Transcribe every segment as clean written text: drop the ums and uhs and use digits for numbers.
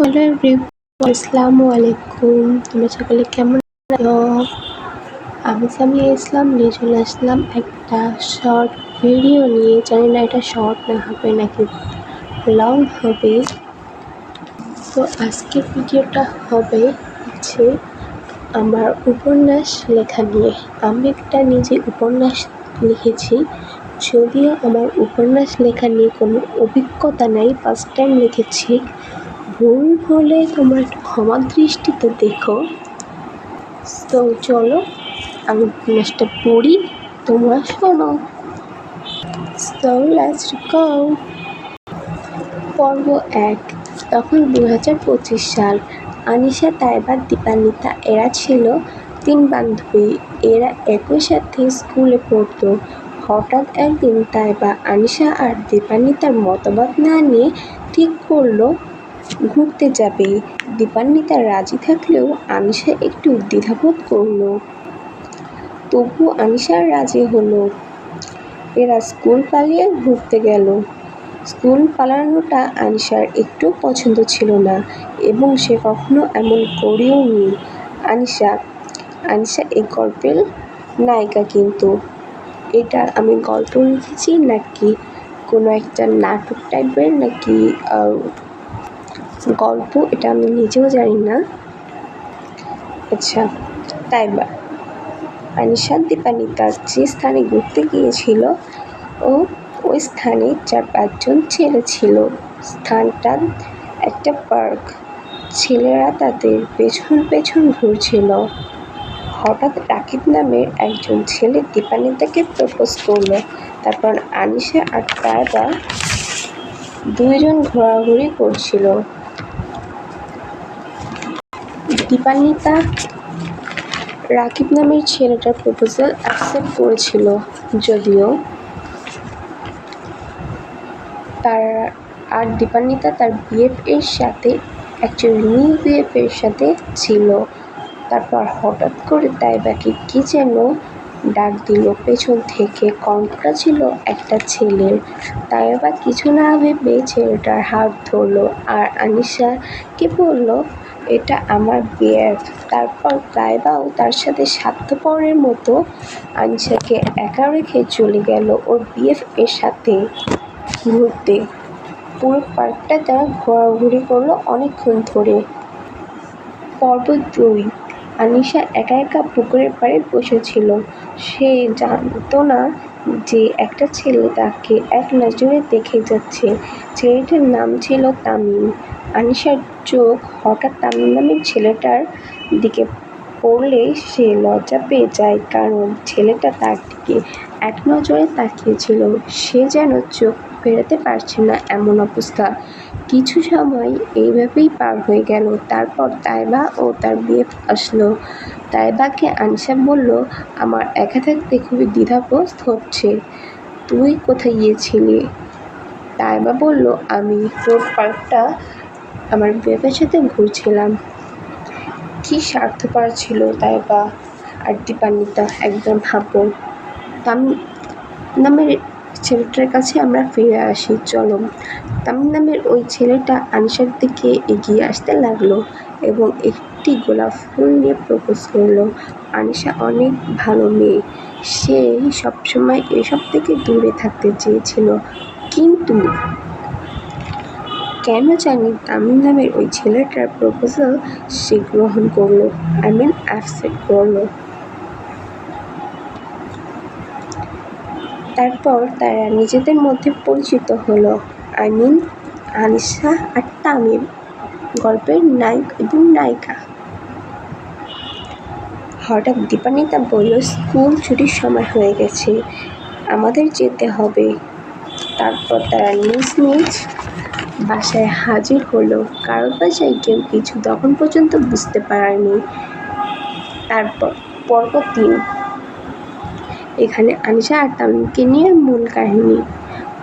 Hello everyone, আসসালামু আলাইকুম। তোমরা সকলে কেমন আছো? আমি সামিয়া ইসলাম নিয়ে চলে আসলাম একটা শর্ট ভিডিও নিয়ে। জানি না এটা শর্ট না হবে নাকি লং হবে। তো আজকের ভিডিওটা হবে হচ্ছে আমার উপন্যাস লেখা নিয়ে। আমি একটা নিজে উপন্যাস লিখেছি, যদিও আমার উপন্যাস লেখা নিয়ে কোনো অভিজ্ঞতা নেই, ফার্স্ট টাইম লিখেছি। ভুল হলে তোমরা একটু ক্ষমা দৃষ্টিতে দেখো। তো চলো আমি উপন্যাসটা পড়ি, তোমরা শোনো। So let's go. পর্ব 1। তখন 2025 সাল। আনিশা, তাইবা, দীপান্বিতা এরা ছিল 3 বান্ধবী। এরা একই সাথে স্কুলে পড়তো। হঠাৎ একদিন তাইবা আনিশা আর দীপান্বিতার মতবাদ না নিয়ে ঠিক করলো ঘুরতে যাবে। দীপান্বিতা রাজি থাকলেও আনিশা একটু দ্বিধাবোধ করলো। তবু আনিশা রাজি হলো। এরা স্কুল পালিয়ে ঘুরতে গেল। স্কুল পালানোটা আনিশার একটু পছন্দ ছিল না এবং সে কখনো এমন করেও নি। আনিশা এই গল্পের নায়িকা। কিন্তু এটা আমি গল্প লিখেছি নাকি কোনো একটা নাটক টাইপের নাকি গল্প, এটা আমি নিজেও জানি না। আচ্ছা, তাইবা আনিশা দীপান্বিতা যে স্থানে ঘুরতে গিয়েছিল ওই স্থানে 4-5 জন ছেলে ছিল। স্থানটা একটা পার্ক। ছেলেরা তাদের পেছন পেছন ঘুরছিল। হঠাৎ রাকিব নামের একজন ছেলে দীপান্বিতাকে প্রপোজ করলো। তারপর আনিশা আর তাইবা 2 জন ঘোরাঘুরি করছিল। দীপান্বিতা রাকিব নামের ছেলেটার প্রপোজাল অ্যাকসেপ্ট করেছিল, যদিও আর দীপান্বিতা তার বিএফ এর সাথে অ্যাকচুয়ালি নিউ বিএফ এর সাথে ছিল। তারপর হঠাৎ করে তাইবাকে কি যেন ডাক দিল পেছন থেকে। কণ্ঠটা ছিল একটা ছেলের। তাইবা কিছু না ভেবে ছেলেটার হাত ধরলো আর আনিশাকে বলল, এটা আমার বিএফ। তারপর তাইবাও তার সাথে স্বার্থপরের মতো আনিশাকে একা রেখে চলে গেল ওর বিএফ এর সাথে ঘুরতে। পুরো পার্কটা তারা ঘোরাঘুরি করলো অনেকক্ষণ ধরে। পর্ব 2। আনিশা একা একা পুকুরের পাড়ে বসেছিল। সে জানতো না যে একটা ছেলে তাকে এক নজরে দেখে যাচ্ছে। ছেলেটার নাম ছিল তামিম। আনিশার চোখ হঠাৎ তামিম নামের ছেলেটার দিকে পড়লে সে লজ্জা পেয়ে যায়, কারণ ছেলেটা তার দিকে এক নজরে তাকিয়েছিল। সে যেন চোখ ফেরাতে পারছে না এমন অবস্থা। কিছু সময় এইভাবেই পার হয়ে গেল। তারপর তাইবা ও তার বিএফ আসলো। তাইবাকে আনিশা বলল, আমার একা থাকতে খুবই দ্বিধাবোধ হচ্ছে, তুই কোথায় গিয়েছিলি? তাইবা বলল, আমি পুরো পার্কটা আমার বিএফের সাথে ঘুরছিলাম। কি স্বার্থপর ছিল তাইবা আর দীপান্বিতা, একদম ভাবো। তামিম নামের ছেলেটার কাছে আমরা ফিরে আসি, চলো। তামিম নামের ওই ছেলেটা আনিশার দিকে এগিয়ে আসতে লাগলো এবং একটি গোলাপ ফুল নিয়ে প্রপোজ করলো। আনিশা অনেক ভালো মেয়ে, সে সবসময় এসব থেকে দূরে থাকতে চেয়েছিল, কিন্তু কেন জানি তামিম নামের ওই ছেলেটার প্রপোজাল সে গ্রহণ করলো, অ্যাকসেপ্ট করলো। তারপর তারা নিজেদের মধ্যে পরিচিত হলো। আনিশা আর তামিম, গল্পের নায়ক এবং নায়িকা। হঠাৎ দীপান্বিতা বলল, স্কুল ছুটির সময় হয়ে গেছে, আমাদের যেতে হবে। তারপর তারা নিজ নিজ বাসায় হাজির হলো। কারোর বাসায় কেউ কিছু তখন পর্যন্ত বুঝতে পারেনি। তারপর পর্ব 3। এখানে আনিশা আর তামিমকে নিয়ে মূল কাহিনী।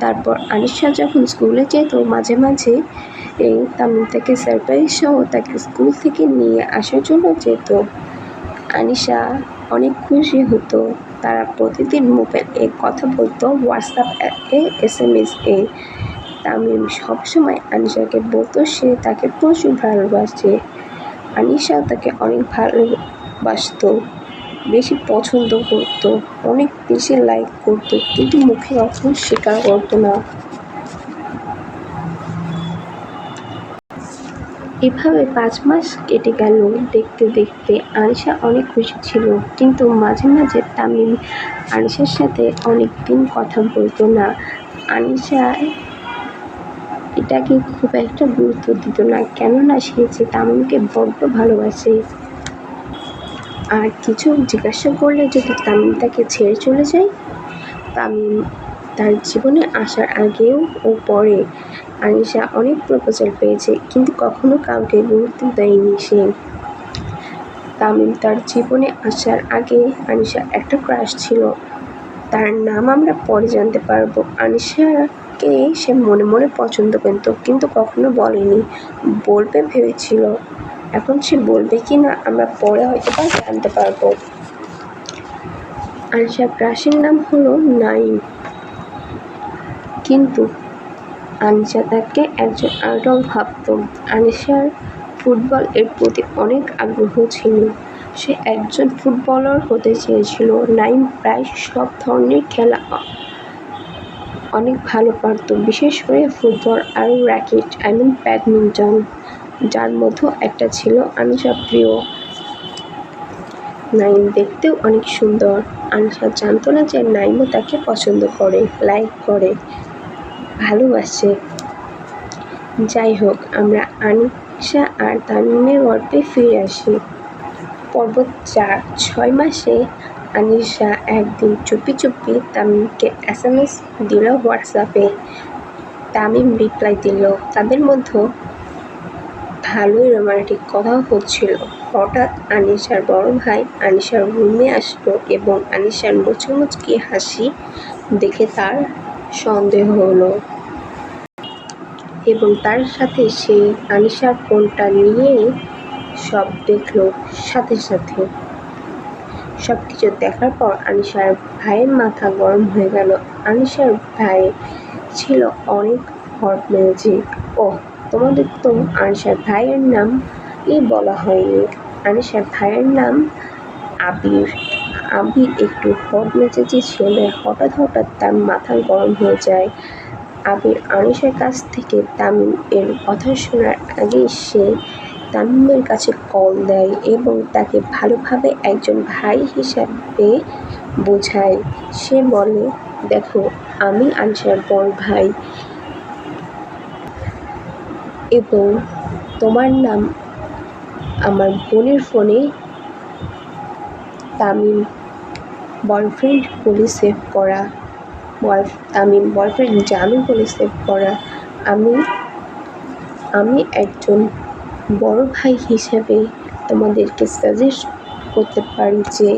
তারপর আনিশা যখন স্কুলে যেত, মাঝে মাঝে তামিম তাকে সারপ্রাইজ সহ তাকে স্কুল থেকে নিয়ে আসার জন্য যেত। আনিশা অনেক খুশি হতো। তারা প্রতিদিন মোবাইল কথা বলতো, হোয়াটসঅ্যাপ এ, SMS এ। তামিম সবসময় আনিশাকে বলতো সে তাকে প্রচুর ভালোবাসে। আনিশাও তাকে অনেক ভালোবাসতো, বেশি পছন্দ করতো, অনেক বেশি লাইক করতো, কিন্তু মুখে কখনো স্বীকার করতো না। এভাবে 5 মাস কেটে গেল। দেখতে দেখতে আনিশা অনেক খুশি ছিল, কিন্তু মাঝে মাঝে তামিম আনিশার সাথে অনেক দিন কথা বলতো না। আনিশা এটাকে খুব একটা গুরুত্ব দিত না, কেননা সে যে তামিমকে বড্ড ভালোবাসে। আর কিছু জিজ্ঞাসা করলে যদি তামিম তাকে ছেড়ে চলে যায়, তামিম তার জীবনে আসার আগেও ও পরে আনিশা অনেক প্রপোজাল পেয়েছে, কিন্তু কখনো কাউকে গুরুত্ব দেয়নি সে। তামিম তার জীবনে আসার আগে আনিশার একটা ক্রাশ ছিল, তার নাম আমরা পরে জানতে পারবো। আনিশাকে সে মনে মনে পছন্দ করত, কিন্তু কখনো বলেনি, বলবে ভেবেছিল। এখন সে বলবে কি না আমরা পরে হয়তো বা জানতে পারবো। আনিশার ক্রাশের নাম হলো নাইম, কিন্তু আনিশা তাকে একজন আইডল ভাবত। আনিশার ফুটবল এর প্রতি অনেক আগ্রহ ছিল, সে একজন ফুটবলার হতে চেয়েছিল। নাইম প্রায় সব ধরনের খেলা অনেক ভালো পারত, বিশেষ করে ফুটবল আর র্যাকেট, ব্যাডমিন্টন, যার মধ্যে একটা ছিল আনিশার প্রিয়। নাইম দেখতেও অনেক সুন্দর। আনিশা জানতো না যে নাইমও তাকে পছন্দ করে, লাইক করে, ভালোবাসে। যাই হোক, আমরা আনিশা আর তামিমের গল্পে ফিরে আসি। পর্ব 4। 6 মাসে আনিশা একদিন চুপি চুপি তামিমকে SMS দিল হোয়াটসঅ্যাপে। তামিম রিপ্লাই দিল। তাদের মধ্যে ভালোই রোমান্টিক কথা হচ্ছিল। হঠাৎ আনিশার বড় ভাই আনিশার রুমে আসলো এবং আনিশার মুচকি মুচকি হাসি দেখে তার সন্দেহ হলো, এবং তার সাথে সে আনিশার ফোনটা নিয়ে সব দেখলো। সাথে সাথে সবকিছু দেখার পর আনিশার ভাইয়ের মাথা গরম হয়ে গেল। আনিশার ভাই ছিল অনেক হট ম্যাজিক। তোমাদের তো আনিশার ভাইয়ের নাম বলা হয়নি। আনিশার ভাইয়ের নাম আবির। আবির একটু হট মেজাজি ছেলে। হঠাৎ হঠাৎ তার মাথা গরম হয়ে যায়। আবির আনিশার কাছ থেকে তামিম এর কথা শোনার আগে সে তামিমের কাছে কল দেয় এবং তাকে ভালোভাবে একজন ভাই হিসাবে বোঝায়। সে বলে, দেখো, আমি আনিশার বড় ভাই এবং তোমার নাম আমার বোনের ফোনে তামিম বয়ফ্রেন্ড বলে সেভ করা, তামিম বয়ফ্রেন্ড জানু বলে সেভ করা। আমি একজন বড় ভাই হিসেবে তোমাদেরকে সাজেস্ট করতে পারি যে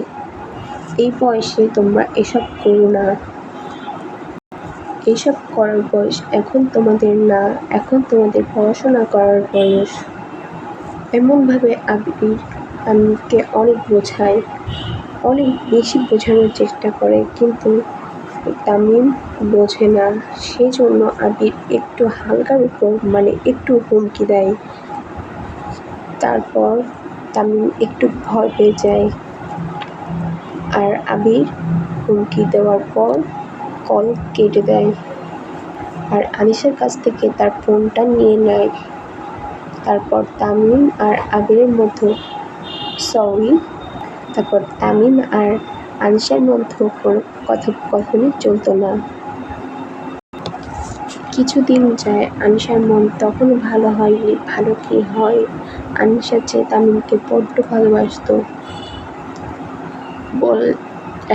এই বয়সে তোমরা এসব করো না। এইসব করার বয়স এখন তোমাদের না, এখন তোমাদের পড়াশোনা করার বয়স। এমনভাবে আবির তামিমকে অনেক বোঝায়, অনেক বেশি বোঝানোর চেষ্টা করে, কিন্তু তামিম বোঝে না। সেজন্য আবির একটু হালকার উপর একটু হুমকি দেয়। তারপর তামিম একটু ভয় পেয়ে যায়, আর আবির হুমকি দেওয়ার পর কল কেটে দেয় আর আনিশার কাছ থেকে তার ফোনটা নিয়ে নেয়। তারপর তামিম আর আবিরের মধ্যে তারপর তামিম আর আনিশার মধ্যে কোনো কথোপকথনই চলতো না। কিছুদিন যায়, আনিশার মন তখনও ভালো হয়নি। ভালো কি হয়, আনিশা যে তামিমকে বড্ড ভালোবাসত।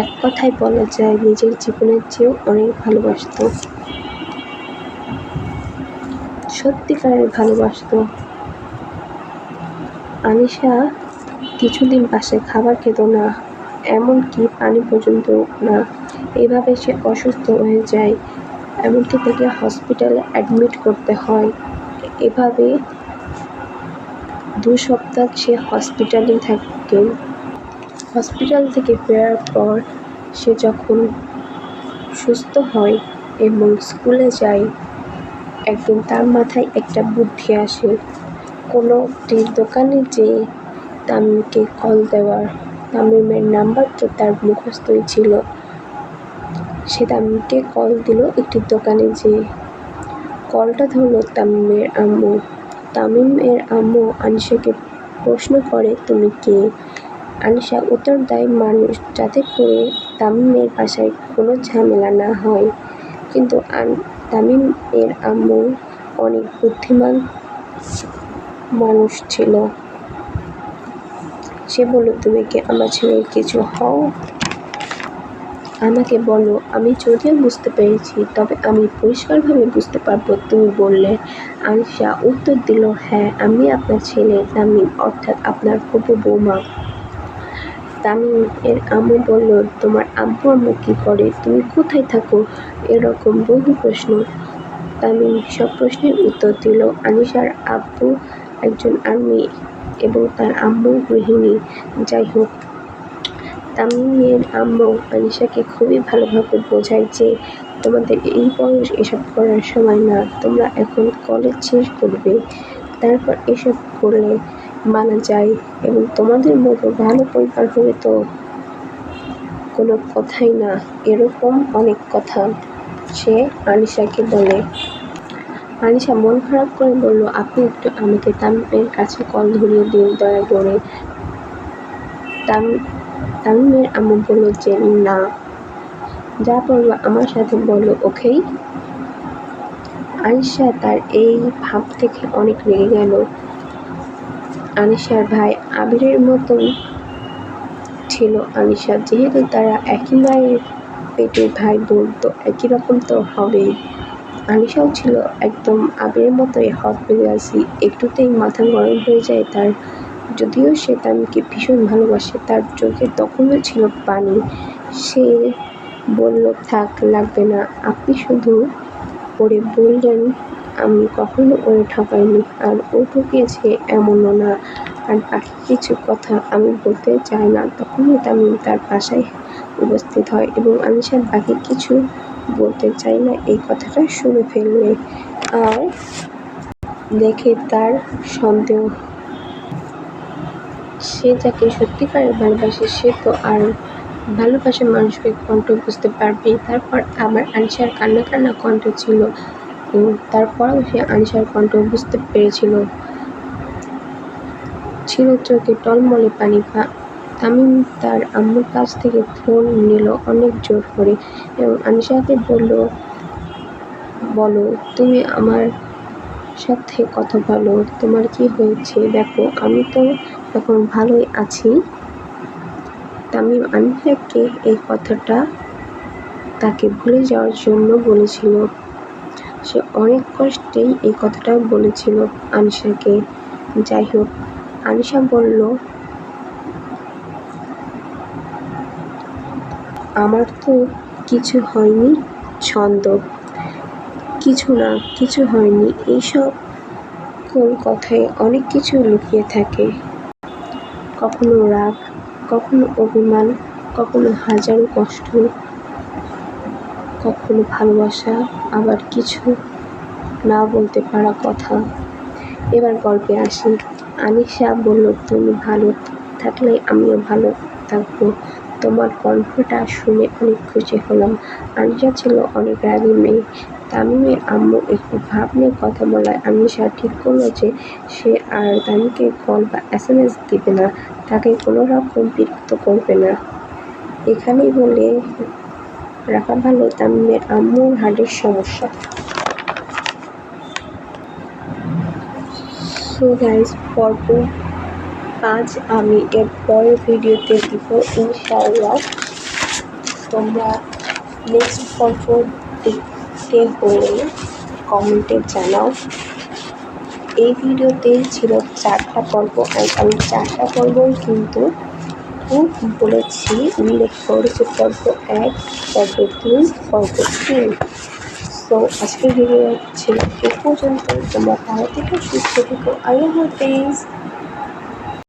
এক কথায় বলা যায় নিজের জীবনের চেয়েও অনেক ভালোবাসত, সত্যিকারের ভালোবাসত। আনিশা কিছুদিন বাসায় খাবার খেত না, এমনকি পানি পর্যন্ত না। এভাবে সে অসুস্থ হয়ে যায়, এমনকি তাকে হসপিটালে অ্যাডমিট করতে হয়। এভাবে 2 সপ্তাহ সে হসপিটালেই থাকে। হসপিটাল থেকে ফেরার পর সে যখন সুস্থ হয় এবং স্কুলে যায়, একদিন তার মাথায় একটা বুদ্ধি আসে, কোনো একটি দোকানে যেয়ে তামিমকে কল দেওয়ার। তামিমের নাম্বার তো তার মুখস্থই ছিল। সে তামিমকে কল দিল একটি দোকানে যেয়ে। কলটা ধরল তামিমের আম্মু। তামিমের আম্মু আনিশাকে প্রশ্ন করে, তুমি কে? আনিশা উত্তর দেয়, মানুষ, যাতে করে তামিমের বাসায় কোনো ঝামেলা না হয়। কিন্তু তামিমের আম্মু অনেক বুদ্ধিমান মানুষ ছিল। সে বলল, তুমি কি আমার ছেলের কিছু হও? আমাকে বলো, আমি যদিও বুঝতে পেরেছি, তবে আমি পরিষ্কারভাবে বুঝতে পারবো তুমি বললে। আনিশা উত্তর দিল, হ্যাঁ, আমি আপনার ছেলে তামিম, অর্থাৎ আপনার ফুফু বৌমা। তামিমের আম্মু বলল, তোমার আব্বু আম্মু কী করে? তুমি কোথায় থাকো? এরকম বহু প্রশ্ন। তামিম সব প্রশ্নের উত্তর দিল। আনিশার আব্বু একজন আর্মি এবং তার আম্মু গৃহিণী। যাই হোক, তামিমের আম্মু আনিশাকে খুবই ভালোভাবে বোঝায় যে, তোমাদের এই বয়স এসব করার সময় না, তোমরা এখন কলেজ শেষ করবে, তারপর এসব করলে মানা যায়, এবং তোমাদের মতো ভালো পরিবার হলে তো কোনো কথাই না। এরকম অনেক কথা সে আনিশাকে বলে। আনিশা মন খারাপ করে বলল, আপনি একটু আমাকে তামিমের কাছে কল ধরিয়ে দিন দয়া করে। তামিমের আম্মু বলল যে, না, যা বলবো আমার সাথে বলো, ওকেই? আনিশা তার এই ভাব দেখে অনেক রেগে গেল। আনিশার ভাই আবিরের মতন ছিল আনিশা, যেহেতু তারা একই মায়ের পেটের ভাই বোন, তো একই রকম তো হবেই। আনিশাও ছিল একদম আবিরের মতোই হট মেজাজি, একটুতেই মাথা গরম হয়ে যায় তার। যদিও সে তামিমকে ভীষণ ভালোবাসে, তার চোখে তখনও ছিল পানি। সে বলল, থাক, লাগবে না, আপনি শুধু ওরে বললেন, আমি কখনো ওরে ঠকাইনি, আর ও ঠকিয়েছে এমনও না। আর বাকি কিছু কথা আমি বলতে চাই না। তখনই তামিম তার বাসায় উপস্থিত হয় এবং আনিশা বাকি কিছু বলতে চাই না এই কথাটা শুনে ফেললে, আর দেখে তার সন্দেহ। সে যাকে সত্যিকারের ভালোবাসে সে তো আর ভালোবাসার মানুষকে কণ্ঠ বুঝতে পারবে। তারপর আবার আনিশার কান্না কান্না কণ্ঠ ছিল, তারপরেও সে আনিশার কণ্ঠ বুঝতে পেরেছিল। ছিল চোখে টলমলে পানি। তামিম তার আম্মুর কাছ থেকে ফোন নিল অনেক জোর করে এবং আনিশাকে বলল, বলো, তুমি আমার সাথে কথা বলো, তোমার কি হয়েছে? দেখো, আমি তো এখন ভালোই আছি। তামিম আনিশাকে এই কথাটা তাকে ভুলে যাওয়ার জন্য বলেছিল। সে অনেক কষ্টেই এই কথাটা বলেছিল আনিশাকে। যাই হোক, আনিশা বলল, আমার তো কিছু হয়নি ছন্দ, কিছু হয়নি। এইসব কোন কথায় অনেক কিছু লুকিয়ে থাকে, কখনো রাগ, কখনো অভিমান, কখনো হাজারো কষ্ট, কখনো ভালোবাসা, আবার কিছু না বলতে পারা কথা। এবার গল্পে আসি। আনিশা বলল, তুমি ভালো থাকলে আমিও ভালো থাকবো। তোমার কণ্ঠটা শুনে অনেক খুশি হলাম। আনিশা ছিল অনেক রাগী মেয়ে। তামিমের আম্মু একটু ভাব নিয়ে কথা বলায় আনিশা ঠিক করলো যে সে আর তামিমকে কল বা SMS দিবে না, তাকে কোনো রকম বিরক্ত করবে না। এখানেই বলে রাখা ভালো, তামিমের আম্মুর হার্টের সমস্যা। সো গাইস, পর্ব 5 আমি এর পরের ভিডিওতে দিব ইনশাআল্লাহ। তোমরা নেক্সট পর্ব দেখতে হলে কমেন্টে জানাও। এই ভিডিওতে ছিল 4টা পর্ব, আর আমি 4টা পর্বই কিন্তু বলেছি, উল্লেখ করেছি পর্ব 1, পর্ব 2, পর্ব 3। তো আজকের ভিডিও ছিল এ পর্যন্ত। তোমরা ভালো থেকো, সুস্থ থেকো, আল্লাহ হাফেজ।